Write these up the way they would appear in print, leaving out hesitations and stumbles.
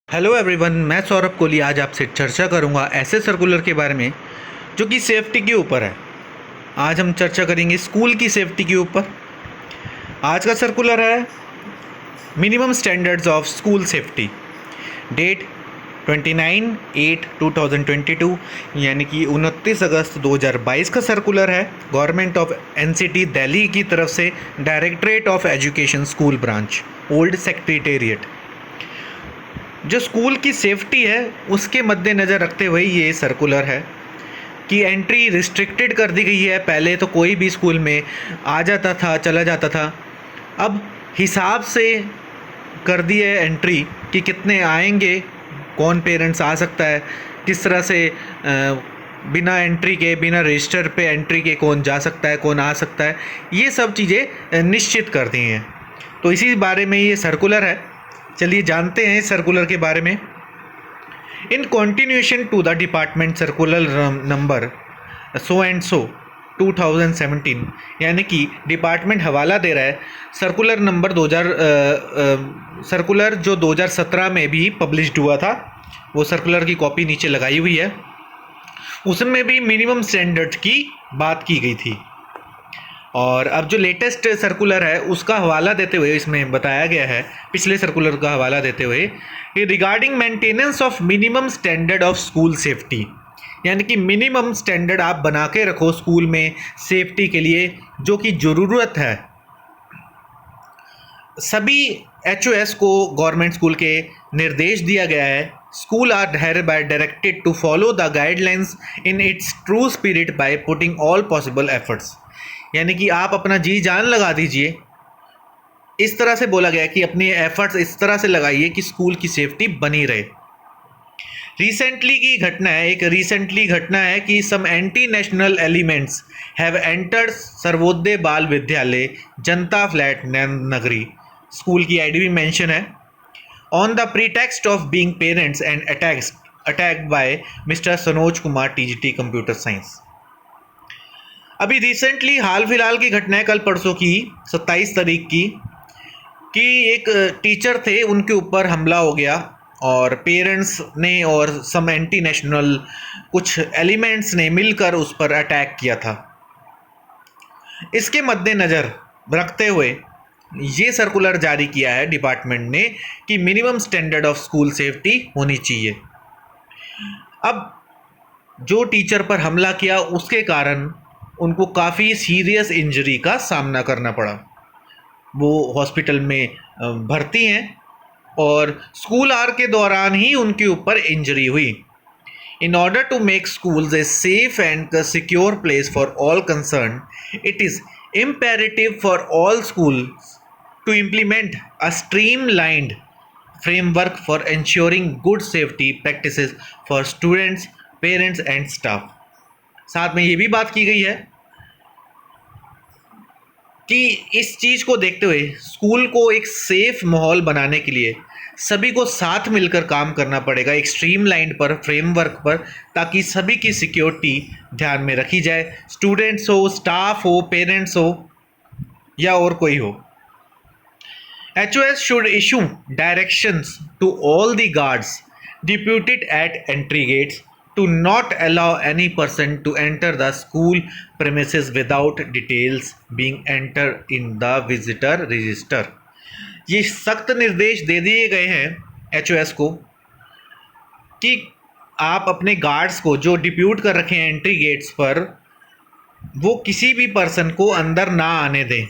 Hello everyone, मैं सौरभ कोहली आज आपसे चर्चा करूंगा ऐसे सर्कुलर के बारे में जो कि सेफ्टी के ऊपर है। आज हम चर्चा करेंगे स्कूल की सेफ्टी के ऊपर। आज का सर्कुलर है minimum standards of school safety, date 29/8/2022 यानी कि 29 अगस्त 2022 का सर्कुलर है। गवर्नमेंट ऑफ एनसीटी दिल्ली की तरफ से, directorate of education school branch, old secretariat. जो स्कूल की सेफ्टी है उसके मद्देनज़र रखते हुए ये सर्कुलर है कि एंट्री रिस्ट्रिक्टेड कर दी गई है। पहले तो कोई भी स्कूल में आ जाता था, चला जाता था, अब हिसाब से कर दी है एंट्री कि कितने आएंगे, कौन पेरेंट्स आ सकता है, किस तरह से बिना एंट्री के, बिना रजिस्टर पे एंट्री के कौन जा सकता है, कौन आ सकता है, ये सब चीज़ें निश्चित कर दी हैं। तो इसी बारे में ये सर्कुलर है। चलिए जानते हैं इस सर्कुलर के बारे में। In continuation to the department circular number so and so 2017, यानी कि डिपार्टमेंट हवाला दे रहा है सर्कुलर नंबर 2000 सर्कुलर जो 2017 में भी पब्लिश्ड हुआ था। वो सर्कुलर की कॉपी नीचे लगाई हुई है। उसमें भी मिनिमम स्टैंडर्ड की बात की गई थी। और अब जो लेटेस्ट सर्कुलर है उसका हवाला देते हुए इसमें बताया गया है, पिछले सर्कुलर का हवाला देते हुए, कि regarding maintenance of minimum standard of school safety, यानी कि मिनिमम स्टैंडर्ड आप बना के रखो स्कूल में सेफ्टी के लिए, जो कि ज़रूरत है। सभी एचओएस को गवर्नमेंट स्कूल के निर्देश दिया गया है। School are hereby directed to follow the guidelines in its true spirit by putting all possible efforts, यानी कि आप अपना जी जान लगा दीजिए। इस तरह से बोला गया है कि अपने एफर्ट्स इस तरह से लगाइए कि स्कूल की सेफ्टी बनी रहे। रिसेंटली घटना है कि some anti national elements have entered Sarvodaya Bal Vidyalaya, Janata flat, नगरी, स्कूल की आईडी भी मेंशन है, on the pretext of being parents and attacked by mister Sanoj Kumar, TGT computer science. अभी रिसेंटली हाल फिलहाल की घटना है, कल परसों की 27 तारीख की, कि एक टीचर थे, उनके ऊपर हमला हो गया और पेरेंट्स ने और सम एंटी नेशनल कुछ एलिमेंट्स ने मिलकर उस पर अटैक किया था। इसके मद्देनज़र रखते हुए ये सर्कुलर जारी किया है डिपार्टमेंट ने कि minimum standard of school safety होनी चाहिए। अब जो टीचर पर हमला किया उसके कारण उनको काफ़ी सीरियस इंजरी का सामना करना पड़ा। वो हॉस्पिटल में भर्ती हैं और स्कूल आवर के दौरान ही उनके ऊपर इंजरी हुई। In order to make schools a safe and a secure place for all concerned, it is imperative for all schools to implement a streamlined framework for ensuring good safety practices for students, parents and staff. साथ में ये भी बात की गई है कि इस चीज़ को देखते हुए स्कूल को एक सेफ माहौल बनाने के लिए सभी को साथ मिलकर काम करना पड़ेगा एक स्ट्रीमलाइन पर, फ्रेमवर्क पर, ताकि सभी की सिक्योरिटी ध्यान में रखी जाए। स्टूडेंट्स हो, स्टाफ हो, पेरेंट्स हो या और कोई हो। HOS should issue directions to all the guards deputed at entry gates to not allow any person to enter the school premises without details being entered in the visitor register. ये सख्त निर्देश दे दिए गए हैं HOS को कि आप अपने गार्ड्स को जो डिप्यूट कर रखे हैं एंट्री गेट्स पर, वो किसी भी पर्सन को अंदर ना आने दें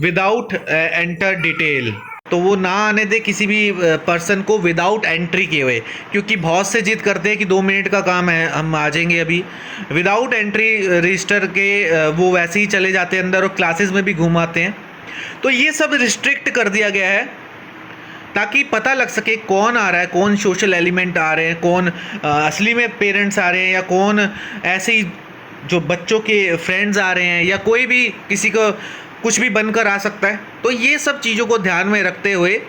विदाउट एंटर डिटेल। तो वो ना आने दे किसी भी पर्सन को विदाउट एंट्री किए हुए, क्योंकि बहुत से जिद करते हैं कि 2 मिनट का काम है, हम आ जाएंगे अभी। विदाउट एंट्री रजिस्टर के वो वैसे ही चले जाते हैं अंदर और क्लासेस में भी घूम आते हैं। तो ये सब रिस्ट्रिक्ट कर दिया गया है ताकि पता लग सके कौन आ रहा है, कौन सोशल एलिमेंट आ रहे हैं, कौन असली में पेरेंट्स आ रहे हैं, या कौन ऐसे ही जो बच्चों के फ्रेंड्स आ रहे हैं, या कोई भी किसी को कुछ भी बनकर आ सकता है। तो ये सब चीज़ों को ध्यान में रखते हुए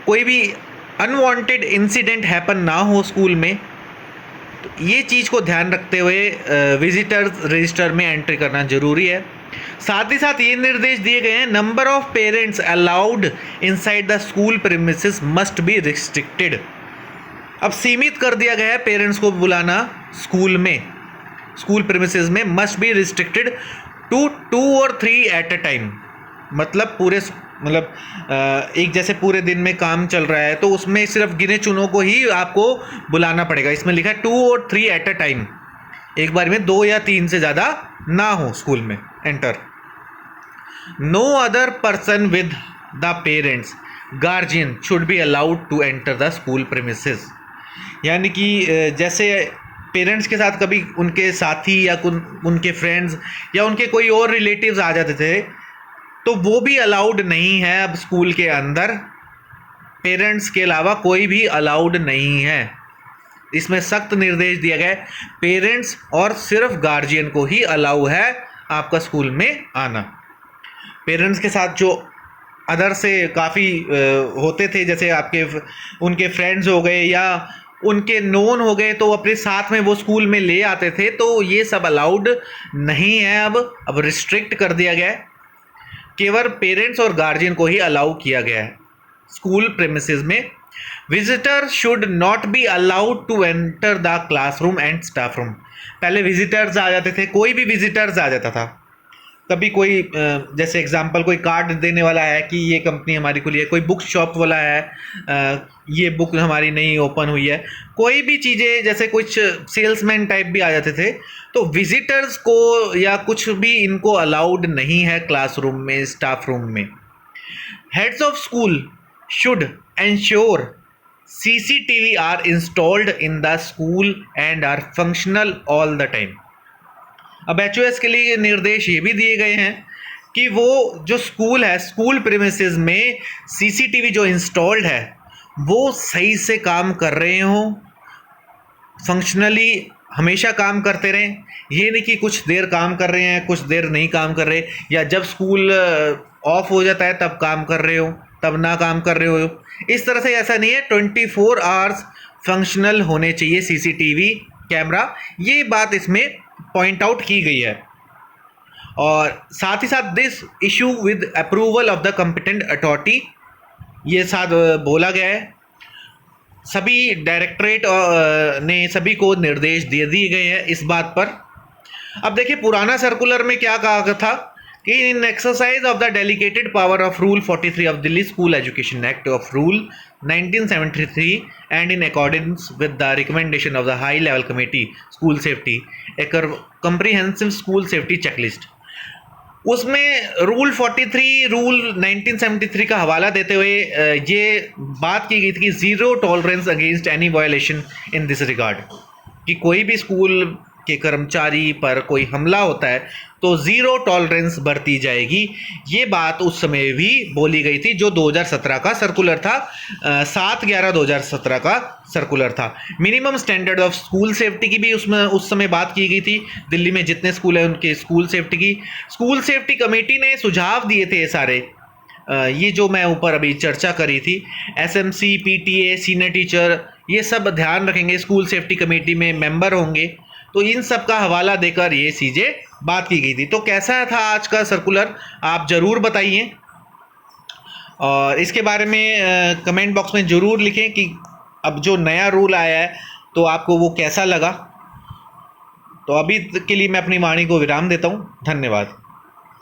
कोई भी अनवांटेड इंसिडेंट हैपन ना हो स्कूल में, तो ये चीज़ को ध्यान रखते हुए विजिटर्स रजिस्टर में एंट्री करना ज़रूरी है। साथ ही साथ ये निर्देश दिए गए हैं, number of parents allowed inside the school premises must be restricted. अब सीमित कर दिया गया है पेरेंट्स को बुलाना स्कूल में, स्कूल प्रीमिसेस में मस्ट बी रिस्ट्रिक्टेड टू 2 और 3 एट अ टाइम। मतलब पूरे एक जैसे पूरे दिन में काम चल रहा है तो उसमें सिर्फ गिने चुनों को ही आपको बुलाना पड़ेगा। इसमें लिखा है 2 और 3 एट अ टाइम, एक बार में 2 या 3 से ज़्यादा ना हो स्कूल में enter. No other person with the parents guardian should be allowed to enter the school premises. यानी कि जैसे पेरेंट्स के साथ कभी उनके साथी या उनके फ्रेंड्स या उनके कोई और रिलेटिव्स आ जाते थे तो वो भी अलाउड नहीं है अब स्कूल के अंदर। पेरेंट्स के अलावा कोई भी अलाउड नहीं है। इसमें सख्त निर्देश दिया गया है, पेरेंट्स और सिर्फ गार्जियन को ही अलाउ है आपका स्कूल में आना। पेरेंट्स के साथ जो अदर से काफ़ी होते थे, जैसे आपके उनके फ्रेंड्स हो गए या उनके नोन हो गए, तो अपने साथ में वो स्कूल में ले आते थे, तो ये सब अलाउड नहीं है। अब रिस्ट्रिक्ट कर दिया गया है, केवल पेरेंट्स और गार्जियन को ही अलाउ किया गया है स्कूल प्रेमिसेस में। Visitor should not be allowed to enter the classroom and staff room. पहले विजिटर्स आ जाते थे, कोई भी विजिटर्स आ जाता था। कभी कोई जैसे एग्जांपल कोई कार्ड देने वाला है कि ये कंपनी हमारी खुली है, कोई बुक शॉप वाला है, ये बुक हमारी नई ओपन हुई है, कोई भी चीज़ें जैसे कुछ सेल्समैन टाइप भी आ जाते थे, तो विजिटर्स को या कुछ भी इनको अलाउड नहीं है क्लासरूम में, स्टाफ रूम में। Heads of school should ensure CCTV are installed in the school and are functional all the time. अब HOS के लिए निर्देश ये भी दिए गए हैं कि वो जो स्कूल है, स्कूल प्रीमिसेस में CCTV जो इंस्टॉल्ड है वो सही से काम कर रहे हों, फंक्शनली हमेशा काम करते रहें। ये नहीं कि कुछ देर काम कर रहे हैं, कुछ देर नहीं काम कर रहे, या जब स्कूल ऑफ हो जाता है तब काम कर रहे हो, तब ना काम कर रहे हो। इस तरह से ऐसा नहीं है, 24 आवर्स फंक्शनल होने चाहिए CCTV कैमरा। ये बात इसमें पॉइंट आउट की गई है। और साथ ही साथ this issue with approval of the competent authority, ये साथ बोला गया है। सभी डायरेक्टरेट ने सभी को निर्देश दे दिए गए हैं इस बात पर। अब देखिए पुराना सर्कुलर में क्या कहा था कि in exercise of the delegated power of rule 43 of Delhi school education act of rule 1973 and in accordings with the recommendation of the high level committee school safety a comprehensive school safety checklist, उसमें rule 43 rule 1973 का हवाला देते हुए ये बात की गई थी कि zero tolerance against any violation in this regard, कि कोई भी स्कूल के कर्मचारी पर कोई हमला होता है तो ज़ीरो टॉलरेंस बरती जाएगी। ये बात उस समय भी बोली गई थी, जो 2017 का सर्कुलर था, 7/11/2017 का सर्कुलर था। Minimum standard of school safety की भी उसमें उस समय बात की गई थी। दिल्ली में जितने स्कूल हैं उनके स्कूल सेफ्टी की, स्कूल सेफ्टी कमेटी ने सुझाव दिए थे सारे, ये जो मैं ऊपर अभी चर्चा करी थी, SMC, PTA, सीनियर टीचर, ये सब ध्यान रखेंगे, स्कूल सेफ्टी कमेटी में मेंबर होंगे। तो इन सब का हवाला देकर ये चीज़ें बात की गई थी। तो कैसा था आज का सर्कुलर, आप ज़रूर बताइए, और इसके बारे में कमेंट बॉक्स में ज़रूर लिखें कि अब जो नया रूल आया है तो आपको वो कैसा लगा। तो अभी के लिए मैं अपनी वाणी को विराम देता हूँ। धन्यवाद।